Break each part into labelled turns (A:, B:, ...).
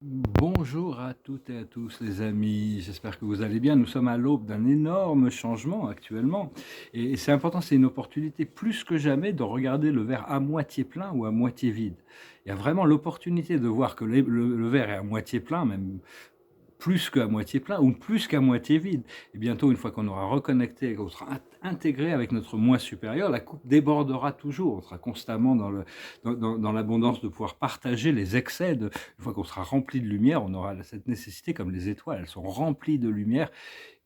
A: Bonjour à toutes et à tous les amis, j'espère que vous allez bien. Nous sommes à l'aube d'un énorme changement actuellement et c'est important, c'est une opportunité plus que jamais de regarder le verre à moitié plein ou à moitié vide. Il y a vraiment l'opportunité de voir que le verre est à moitié plein, même plus qu'à moitié plein ou plus qu'à moitié vide. Et bientôt, une fois qu'on aura reconnecté, qu'on sera intégré avec notre moi supérieur, la coupe débordera toujours. On sera constamment dans l'abondance de pouvoir partager les excès. Une fois qu'on sera rempli de lumière, on aura cette nécessité, comme les étoiles, elles sont remplies de lumière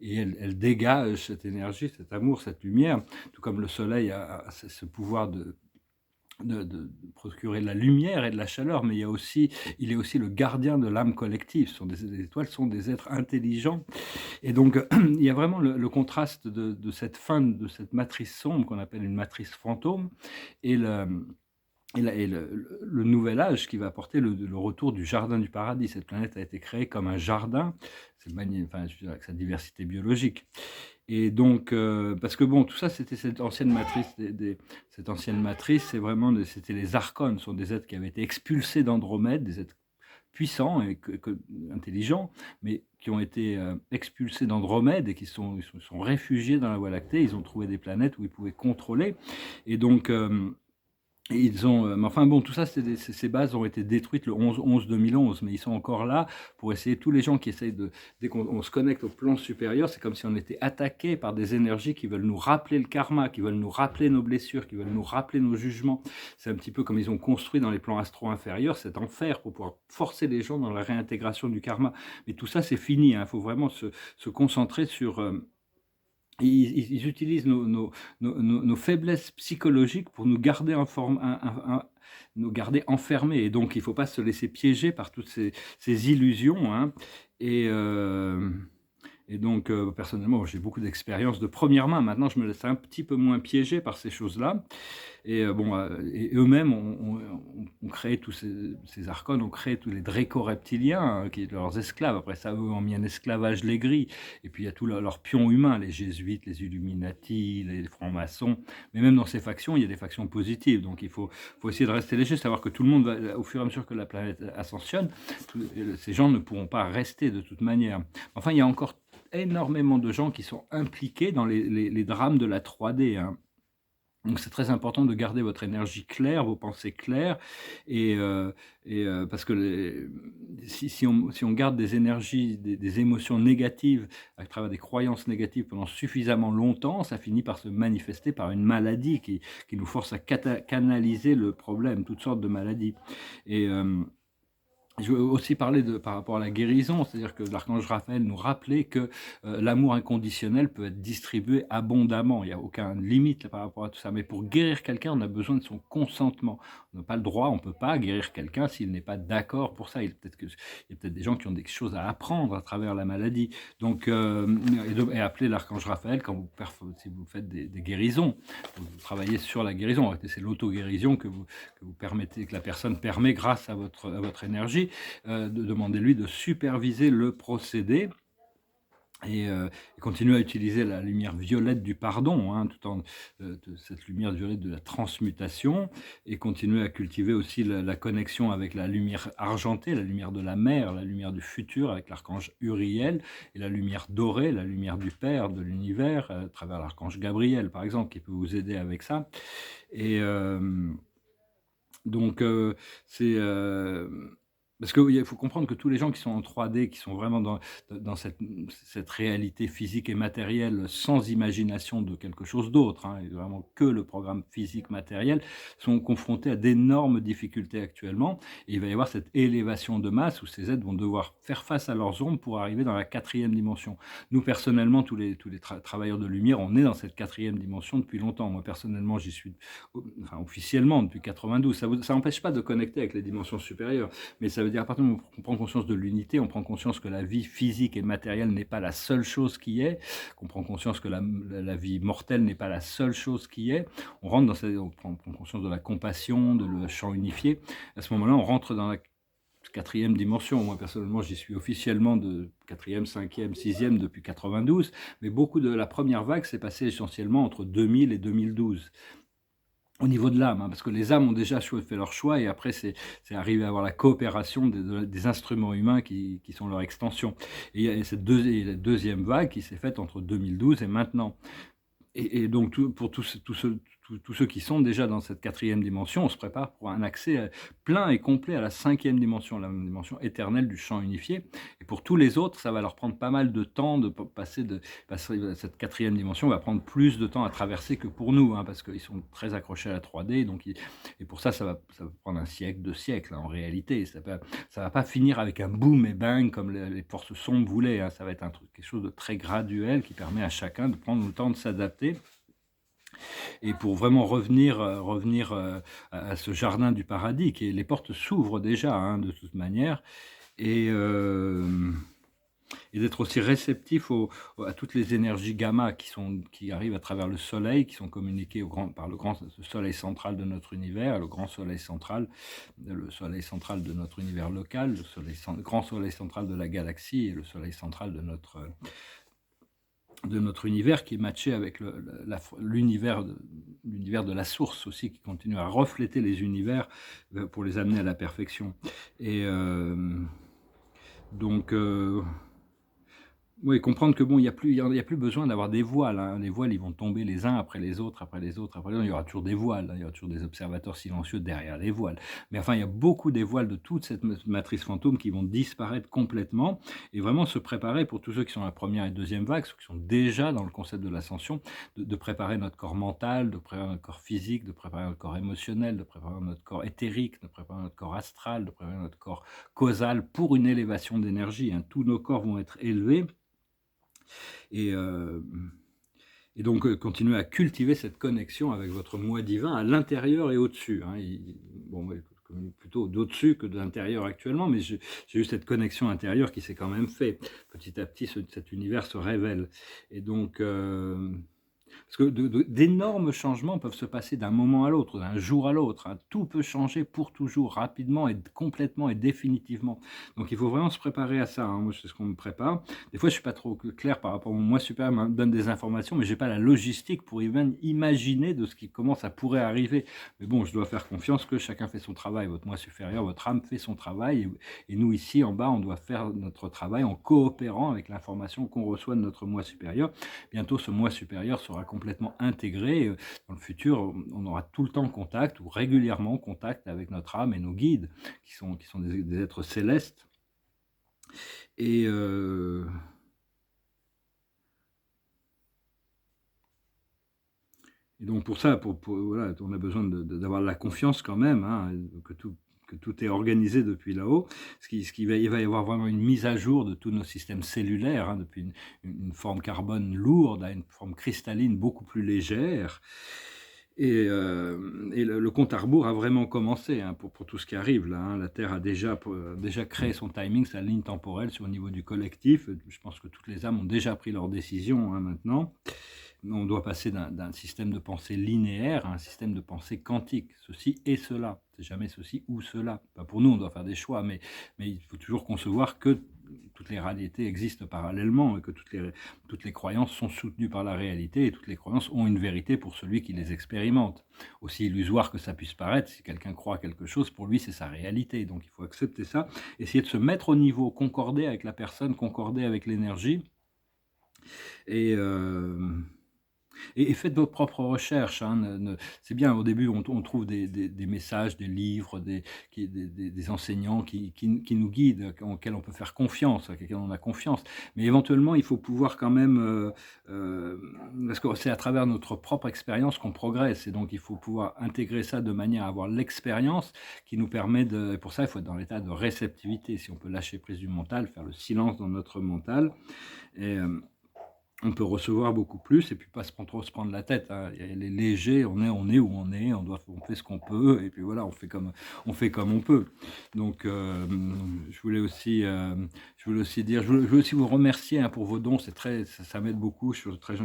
A: et elles dégagent cette énergie, cet amour, cette lumière. Tout comme le soleil a ce pouvoir de procurer de la lumière et de la chaleur, mais il est aussi le gardien de l'âme collective. Les étoiles sont des êtres intelligents. Et donc, il y a vraiment le contraste de cette fin, de cette matrice sombre qu'on appelle une matrice fantôme, et le nouvel âge qui va apporter le retour du jardin du paradis. Cette planète a été créée comme un jardin, enfin, je dirais, avec sa diversité biologique. Et donc, parce que bon, tout ça, c'était cette ancienne matrice, cette ancienne matrice, c'était les archons, ce sont des êtres qui avaient été expulsés d'Andromède, des êtres puissants et intelligents, mais qui ont été expulsés d'Andromède et ils se sont réfugiés dans la Voie lactée. Ils ont trouvé des planètes où ils pouvaient contrôler. Et donc, et ils ont, mais enfin bon, tout ça, ces bases ont été détruites le 11/11/2011, mais ils sont encore là pour essayer. Tous les gens qui essayent dès qu'on se connecte au plan supérieur, c'est comme si on était attaqué par des énergies qui veulent nous rappeler le karma, qui veulent nous rappeler nos blessures, qui veulent nous rappeler nos jugements. C'est un petit peu comme ils ont construit dans les plans astro-inférieurs cet enfer pour pouvoir forcer les gens dans la réintégration du karma. Mais tout ça, c'est fini, hein. Il faut vraiment se concentrer sur ils utilisent nos faiblesses psychologiques pour nous garder nous garder enfermés. Et donc, il ne faut pas se laisser piéger par toutes ces illusions, hein. Et, euh, et donc, personnellement, j'ai beaucoup d'expérience de première main. Maintenant, je me laisse un petit peu moins piéger par ces choses-là. Et bon, et eux-mêmes ont créé tous ces archons, ont créé tous les dréco-reptiliens, hein, qui étaient leurs esclaves. Après ça, eux ont mis un esclavage les gris. Et puis il y a tous leurs pions humains, les jésuites, les illuminati, les francs-maçons. Mais même dans ces factions, il y a des factions positives. Donc il faut essayer de rester léger, savoir que tout le monde va, au fur et à mesure que la planète ascensionne, ces gens ne pourront pas rester de toute manière. Enfin, il y a encore énormément de gens qui sont impliqués dans les drames de la 3D, hein. Donc c'est très important de garder votre énergie claire, vos pensées claires, et, parce que si on garde des énergies, des émotions négatives à travers des croyances négatives pendant suffisamment longtemps, ça finit par se manifester par une maladie qui nous force à canaliser le problème, toutes sortes de maladies. Et je veux aussi parler par rapport à la guérison, c'est-à-dire que l'archange Raphaël nous rappelait que l'amour inconditionnel peut être distribué abondamment. Il n'y a aucune limite par rapport à tout ça. Mais pour guérir quelqu'un, on a besoin de son consentement. On n'a pas le droit, on ne peut pas guérir quelqu'un s'il n'est pas d'accord pour ça. Il y a peut-être des gens qui ont des choses à apprendre à travers la maladie. Donc, et appelez l'archange Raphaël quand si vous faites des guérisons. Vous travaillez sur la guérison. C'est l'auto-guérison que vous permettez, que la personne permet grâce à votre énergie. Demandez-lui de superviser le procédé et continuer à utiliser la lumière violette du pardon, hein, tout en cette lumière violette de la transmutation, et continuer à cultiver aussi la connexion avec la lumière argentée, la lumière de la mer, la lumière du futur avec l'archange Uriel, et la lumière dorée, la lumière du Père, de l'univers, à travers l'archange Gabriel, par exemple, qui peut vous aider avec ça. Et donc, c'est parce qu'il faut comprendre que tous les gens qui sont en 3D, qui sont vraiment dans cette réalité physique et matérielle, sans imagination de quelque chose d'autre, hein, et vraiment que le programme physique matériel, sont confrontés à d'énormes difficultés actuellement. Et il va y avoir cette élévation de masse où ces êtres vont devoir faire face à leurs ombres pour arriver dans la 4e dimension. Nous, personnellement, tous les travailleurs de lumière, on est dans cette 4e dimension depuis longtemps. Moi, personnellement, j'y suis enfin, officiellement depuis 92. Ça n'empêche pas de connecter avec les dimensions supérieures, mais ça veut dire à partir du moment où on prend conscience de l'unité, on prend conscience que la vie physique et matérielle n'est pas la seule chose qui est, qu'on prend conscience que la vie mortelle n'est pas la seule chose qui est, on prend conscience de la compassion, de le champ unifié. À ce moment-là, on rentre dans la 4e dimension. Moi, personnellement, j'y suis officiellement de 4e, 5e, 6e depuis 92, mais beaucoup de la première vague s'est passée essentiellement entre 2000 et 2012. au niveau de l'âme, hein, parce que les âmes ont déjà fait leur choix et après c'est arriver à avoir la coopération des instruments humains qui sont leur extension. Et il y a cette la deuxième vague qui s'est faite entre 2012 et maintenant. Et donc pour tous ceux qui sont déjà dans cette quatrième dimension, on se prépare pour un accès plein et complet à la cinquième dimension, la dimension éternelle du champ unifié. Et pour tous les autres, ça va leur prendre pas mal de temps de passer cette quatrième dimension va prendre plus de temps à traverser que pour nous, hein, parce qu'ils sont très accrochés à la 3D. Et pour ça, ça va prendre un siècle, 2 siècles, hein, en réalité. Ça va pas finir avec un boom et bang comme les forces sombres voulaient, hein. Ça va être quelque chose de très graduel qui permet à chacun de prendre le temps de s'adapter. Et pour vraiment revenir à ce jardin du paradis, les portes s'ouvrent déjà, hein, de toute manière, et, et d'être aussi réceptif à toutes les énergies gamma qui arrivent à travers le soleil, qui sont communiquées par le grand soleil central de notre univers, le grand soleil central de notre univers local, le grand soleil central de la galaxie et le soleil central de notre univers qui est matché avec l'univers de la source aussi, qui continue à refléter les univers pour les amener à la perfection. Et donc, oui, comprendre que bon, il n'y a plus besoin d'avoir des voiles, hein. Les voiles, ils vont tomber les uns après les autres, après les autres, après les autres. Il y aura toujours des voiles, hein. Il y aura toujours des observateurs silencieux derrière les voiles. Mais enfin, il y a beaucoup des voiles de toute cette matrice fantôme qui vont disparaître complètement et vraiment se préparer pour tous ceux qui sont à la première et deuxième vague, ceux qui sont déjà dans le concept de l'ascension, de préparer notre corps mental, de préparer notre corps physique, de préparer notre corps émotionnel, de préparer notre corps éthérique, de préparer notre corps astral, de préparer notre corps causal pour une élévation d'énergie, hein. Tous nos corps vont être élevés. Et donc, continuer à cultiver cette connexion avec votre moi divin à l'intérieur et au-dessus, hein. Plutôt d'au-dessus que de l'intérieur actuellement, mais j'ai eu cette connexion intérieure qui s'est quand même fait. Petit à petit, cet univers se révèle. Et donc, parce que d'énormes changements peuvent se passer d'un moment à l'autre, d'un jour à l'autre, hein. Tout peut changer pour toujours, rapidement et complètement et définitivement. Donc il faut vraiment se préparer à ça, hein. Moi, c'est ce qu'on me prépare. Des fois, je suis pas trop clair par rapport à mon moi supérieur, me donne des informations, mais j'ai pas la logistique pour even imaginer de comment ça pourrait arriver. Mais bon, je dois faire confiance que chacun fait son travail. Votre moi supérieur, votre âme fait son travail, et nous ici en bas, on doit faire notre travail en coopérant avec l'information qu'on reçoit de notre moi supérieur. Bientôt, ce moi supérieur sera complètement intégré. Dans le futur, on aura tout le temps contact ou régulièrement contact avec notre âme et nos guides, qui sont des êtres célestes. Et donc pour ça, voilà, on a besoin d'avoir la confiance quand même, hein, que tout est organisé depuis là-haut. Il va y avoir vraiment une mise à jour de tous nos systèmes cellulaires, hein, depuis une forme carbone lourde à une forme cristalline beaucoup plus légère. Et le compte à rebours a vraiment commencé, hein, pour tout ce qui arrive là, hein. La Terre a déjà créé son timing, sa ligne temporelle sur le niveau du collectif. Je pense que toutes les âmes ont déjà pris leurs décisions, hein, maintenant. On doit passer d'un système de pensée linéaire à un système de pensée quantique. Ceci et cela. C'est jamais ceci ou cela. Pas pour nous, on doit faire des choix, mais il faut toujours concevoir que toutes les réalités existent parallèlement et que toutes les croyances sont soutenues par la réalité et toutes les croyances ont une vérité pour celui qui les expérimente. Aussi illusoire que ça puisse paraître, si quelqu'un croit quelque chose, pour lui, c'est sa réalité. Donc il faut accepter ça, essayer de se mettre au niveau, concorder avec la personne, concorder avec l'énergie. Et faites vos propres recherches, hein. C'est bien, au début, on trouve des messages, des livres, des enseignants qui nous guident, auxquels on peut faire confiance, à lesquels on a confiance. Mais éventuellement, il faut pouvoir quand même, parce que c'est à travers notre propre expérience qu'on progresse, et donc il faut pouvoir intégrer ça de manière à avoir l'expérience qui nous permet et pour ça, il faut être dans l'état de réceptivité. Si on peut lâcher prise du mental, faire le silence dans notre mental, et on peut recevoir beaucoup plus et puis pas trop se prendre la tête, hein. Elle est léger, on est où on est, on fait ce qu'on peut et puis voilà, on fait comme on peut. Donc je voulais aussi vous remercier, hein, pour vos dons, ça m'aide beaucoup, c'est très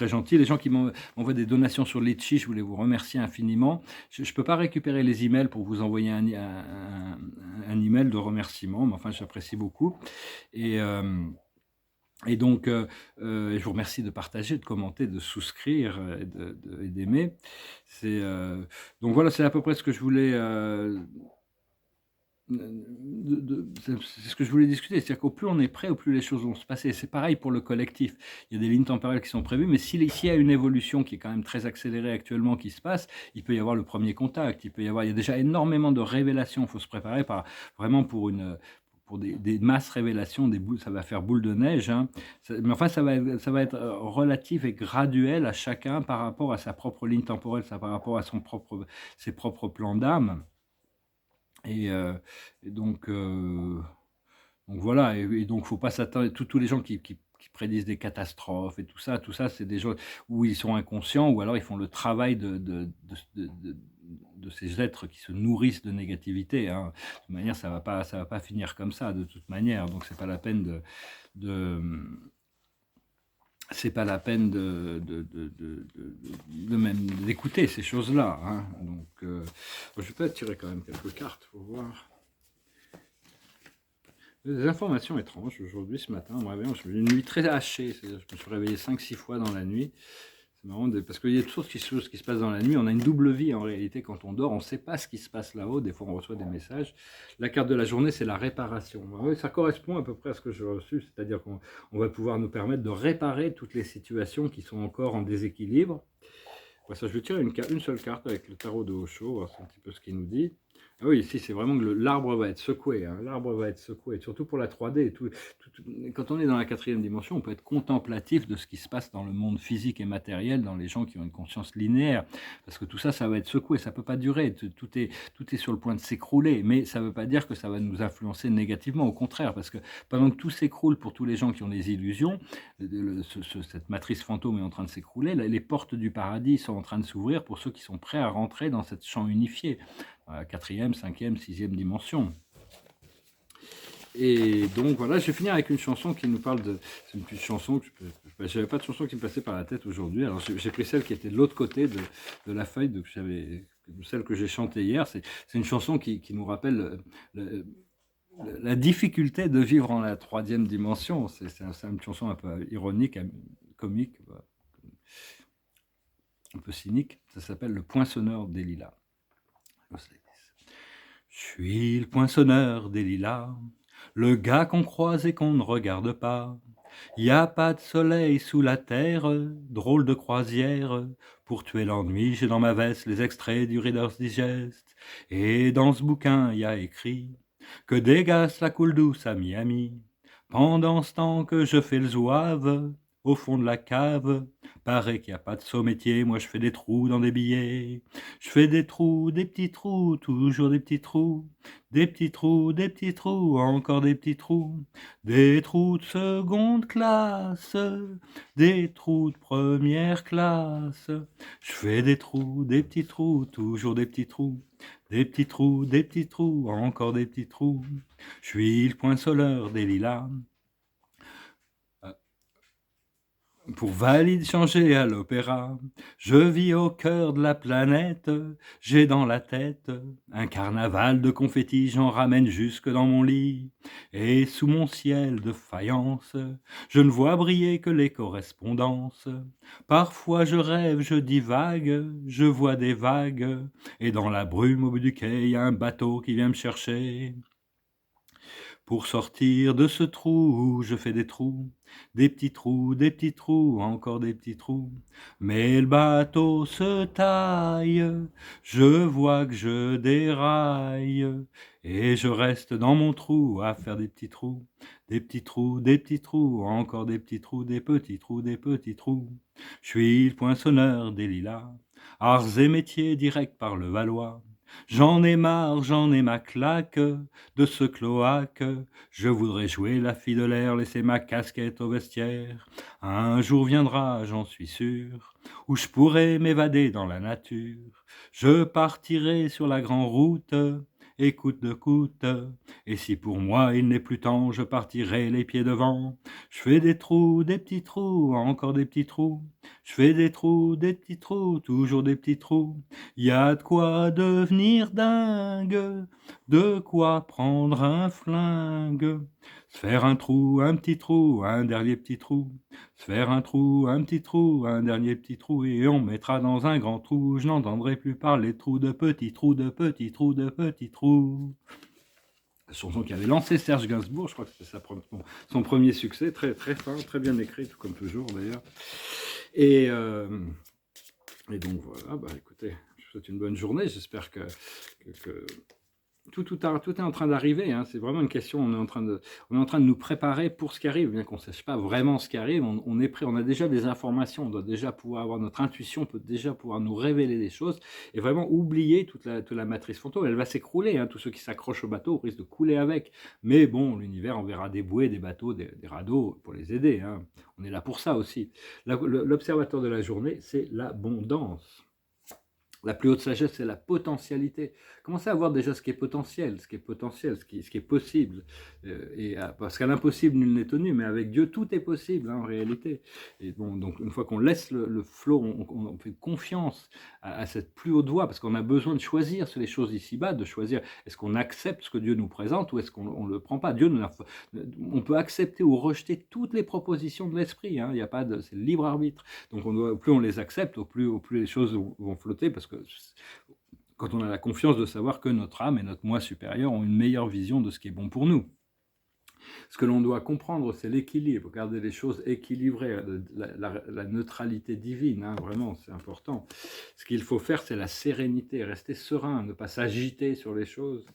A: gentil. Les gens qui m'envoient des donations sur Litchi, je voulais vous remercier infiniment. Je peux pas récupérer les emails pour vous envoyer un email de remerciement, mais enfin j'apprécie beaucoup. Et donc, je vous remercie de partager, de commenter, de souscrire, et d'aimer. C'est, donc voilà, c'est à peu près ce que je voulais, c'est ce que je voulais discuter. C'est-à-dire qu'au plus on est prêt, au plus les choses vont se passer. C'est pareil pour le collectif. Il y a des lignes temporelles qui sont prévues, mais s'il y a une évolution qui est quand même très accélérée actuellement qui se passe, il peut y avoir le premier contact, il y a déjà énormément de révélations. Il faut se préparer vraiment pour des masses révélations, ça va faire boule de neige, hein. Mais enfin, ça va être relatif et graduel à chacun par rapport à sa propre ligne temporelle, par rapport à ses propres plans d'âme. Et, donc voilà, et donc faut pas s'attendre, tous les gens qui prédisent des catastrophes et tout ça, c'est des gens où ils sont inconscients, ou alors ils font le travail de ces êtres qui se nourrissent de négativité, hein. De toute manière, ça va pas finir comme ça, de toute manière. Donc c'est pas la peine de c'est pas la peine de même d'écouter ces choses-là, hein. Donc, je peux tirer quand même quelques cartes pour voir. Des informations étranges aujourd'hui, ce matin. J'ai eu une nuit très hachée. Je me suis réveillé 5-6 fois dans la nuit. C'est marrant, parce qu'il y a toutes sortes de choses qui se passent dans la nuit. On a une double vie en réalité quand on dort. On ne sait pas ce qui se passe là-haut. Des fois, on reçoit des messages. La carte de la journée, c'est la réparation. Oui, ça correspond à peu près à ce que j'ai reçu. C'est-à-dire qu'on va pouvoir nous permettre de réparer toutes les situations qui sont encore en déséquilibre. Ça, je vais tirer une seule carte avec le tarot de Osho. C'est un petit peu ce qu'il nous dit. Ah oui, ici, c'est vraiment que l'arbre va être secoué, hein. L'arbre va être secoué, surtout pour la 3D. Quand on est dans la 4e dimension, on peut être contemplatif de ce qui se passe dans le monde physique et matériel, dans les gens qui ont une conscience linéaire, parce que tout ça, ça va être secoué, ça ne peut pas durer, tout est sur le point de s'écrouler, mais ça ne veut pas dire que ça va nous influencer négativement, au contraire, parce que pendant que tout s'écroule pour tous les gens qui ont des illusions, cette matrice fantôme est en train de s'écrouler, les portes du paradis sont en train de s'ouvrir pour ceux qui sont prêts à rentrer dans ce champ unifié. 4e, 5e, 6e dimension. Et donc voilà, je vais finir avec une chanson qui nous parle de... C'est une petite chanson que j'avais pas de chanson qui me passait par la tête aujourd'hui, alors j'ai pris celle qui était de l'autre côté de la feuille, celle que j'ai chantée hier. C'est une chanson qui nous rappelle la difficulté de vivre en la 3e dimension. C'est une chanson un peu ironique, comique, un peu cynique. Ça s'appelle Le Poinçonneur des Lilas. Je suis le poinçonneur des lilas, le gars qu'on croise et qu'on ne regarde pas. Y a pas de soleil sous la terre, drôle de croisière. Pour tuer l'ennui, j'ai dans ma veste les extraits du Reader's Digest. Et dans ce bouquin, y a écrit que dégage la coule douce à Miami. Pendant ce temps que je fais le zouave, au fond de la cave, paraît qu'il n'y a pas de saumétier, moi je fais des trous dans des billets. Je fais des trous, des petits trous, toujours des petits trous. Des petits trous, encore des petits trous. Des trous de seconde classe, des trous de première classe. Je fais des trous, des petits trous, toujours des petits trous. Des petits trous, encore des petits trous. Je suis le poinçonneur des lilas. Pour valide changer à l'opéra, je vis au cœur de la planète, j'ai dans la tête un carnaval de confettis, j'en ramène jusque dans mon lit. Et sous mon ciel de faïence, je ne vois briller que les correspondances. Parfois je rêve, je divague, je vois des vagues, et dans la brume au bout du quai, y a un bateau qui vient me chercher. Pour sortir de ce trou, je fais des trous, des petits trous, encore des petits trous. Mais le bateau se taille, je vois que je déraille, et je reste dans mon trou à faire des petits trous, encore des petits trous, des petits trous, des petits trous. Je suis le poinçonneur des lilas, arts et métiers directs par le Valois. J'en ai marre, j'en ai ma claque de ce cloaque. Je voudrais jouer la fille de l'air, laisser ma casquette au vestiaire. Un jour viendra, j'en suis sûr, où je pourrai m'évader dans la nature. Je partirai sur la grande route, et coûte de coûte. Et si pour moi il n'est plus temps, je partirai les pieds devant. Je fais des trous, des petits trous, encore des petits trous. Je fais des trous, des petits trous, toujours des petits trous. Y a de quoi devenir dingue, de quoi prendre un flingue. Se faire un trou, un petit trou, un dernier petit trou. Se faire un trou, un petit trou, un dernier petit trou, et on mettra dans un grand trou. Je n'entendrai plus parler de trous, de petits trous, de petits trous, de petits trous. La chanson qui avait lancé Serge Gainsbourg, je crois que c'était son premier succès, très, très fin, très bien écrit, tout comme toujours d'ailleurs. Et, donc voilà, bah écoutez, je vous souhaite une bonne journée, j'espère que tout est en train d'arriver, hein. C'est vraiment une question, on est en train de nous préparer pour ce qui arrive, bien qu'on ne sache pas vraiment ce qui arrive, on est prêt, on a déjà des informations, on doit déjà pouvoir avoir notre intuition, peut déjà pouvoir nous révéler des choses, et vraiment oublier toute la matrice fantôme, elle va s'écrouler, hein. Tous ceux qui s'accrochent au bateau risquent de couler avec, mais bon, l'univers enverra des bouées, des bateaux, des radeaux pour les aider, hein. On est là pour ça aussi. L'observateur de la journée, c'est l'abondance. La plus haute sagesse, c'est la potentialité. Commencez à voir déjà ce qui est potentiel, ce qui est possible. Parce qu'à l'impossible, nul n'est tenu, mais avec Dieu, tout est possible, hein, en réalité. Et bon, donc une fois qu'on laisse le flot, on fait confiance à cette plus haute voie, parce qu'on a besoin de choisir sur les choses ici-bas, de choisir est-ce qu'on accepte ce que Dieu nous présente ou est-ce qu'on ne le prend pas. On peut accepter ou rejeter toutes les propositions de l'esprit, hein, il y a pas de, c'est le libre arbitre. Donc plus on les accepte, au plus les choses vont flotter, parce que quand on a la confiance de savoir que notre âme et notre moi supérieur ont une meilleure vision de ce qui est bon pour nous. Ce que l'on doit comprendre, c'est l'équilibre, garder les choses équilibrées, la neutralité divine, hein, vraiment, c'est important. Ce qu'il faut faire, c'est la sérénité, rester serein, ne pas s'agiter sur les choses.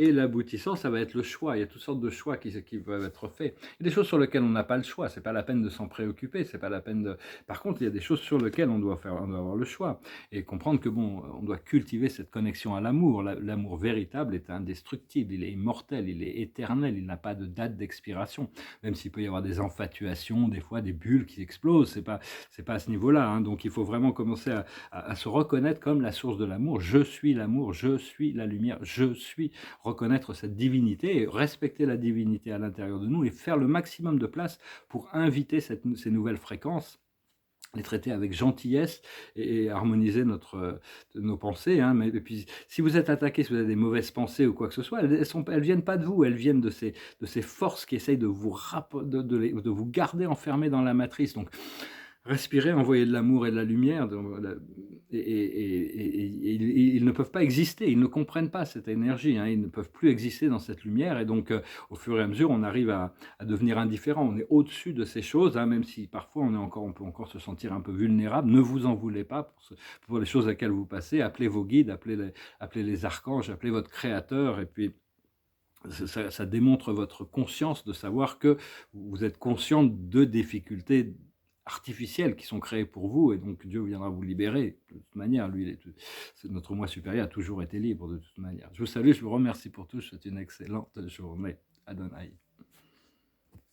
A: Et l'aboutissant, ça va être le choix. Il y a toutes sortes de choix qui peuvent être faits. Il y a des choses sur lesquelles on n'a pas le choix. C'est pas la peine de s'en préoccuper. C'est pas la peine de. Par contre, il y a des choses sur lesquelles on doit avoir le choix et comprendre que bon, on doit cultiver cette connexion à l'amour. L'amour véritable est indestructible. Il est immortel. Il est éternel. Il n'a pas de date d'expiration. Même s'il peut y avoir des infatuations, des fois des bulles qui explosent. C'est pas à ce niveau-là, hein. Donc, il faut vraiment commencer à se reconnaître comme la source de l'amour. Je suis l'amour. Je suis la lumière. Je suis reconnaître cette divinité et respecter la divinité à l'intérieur de nous et faire le maximum de place pour inviter ces nouvelles fréquences, les traiter avec gentillesse et harmoniser nos pensées, hein. Et puis, si vous êtes attaqué, si vous avez des mauvaises pensées ou quoi que ce soit, elles viennent pas de vous, elles viennent de ces forces qui essayent de vous garder enfermé dans la matrice. Donc, respirer, envoyer de l'amour et de la lumière, et ils ne peuvent pas exister, ils ne comprennent pas cette énergie, hein, ils ne peuvent plus exister dans cette lumière, et donc au fur et à mesure, on arrive à devenir indifférent, on est au-dessus de ces choses, hein, même si parfois on peut encore se sentir un peu vulnérable. Ne vous en voulez pas pour les choses à laquelle vous passez, appelez vos guides, appelez les archanges, appelez votre créateur, et puis ça démontre votre conscience de savoir que vous êtes conscient de difficultés artificielles qui sont créées pour vous, et donc Dieu viendra vous libérer. De toute manière, lui, notre moi supérieur a toujours été libre de toute manière. Je vous salue, je vous remercie pour tout, je vous souhaite une excellente journée. Adonai.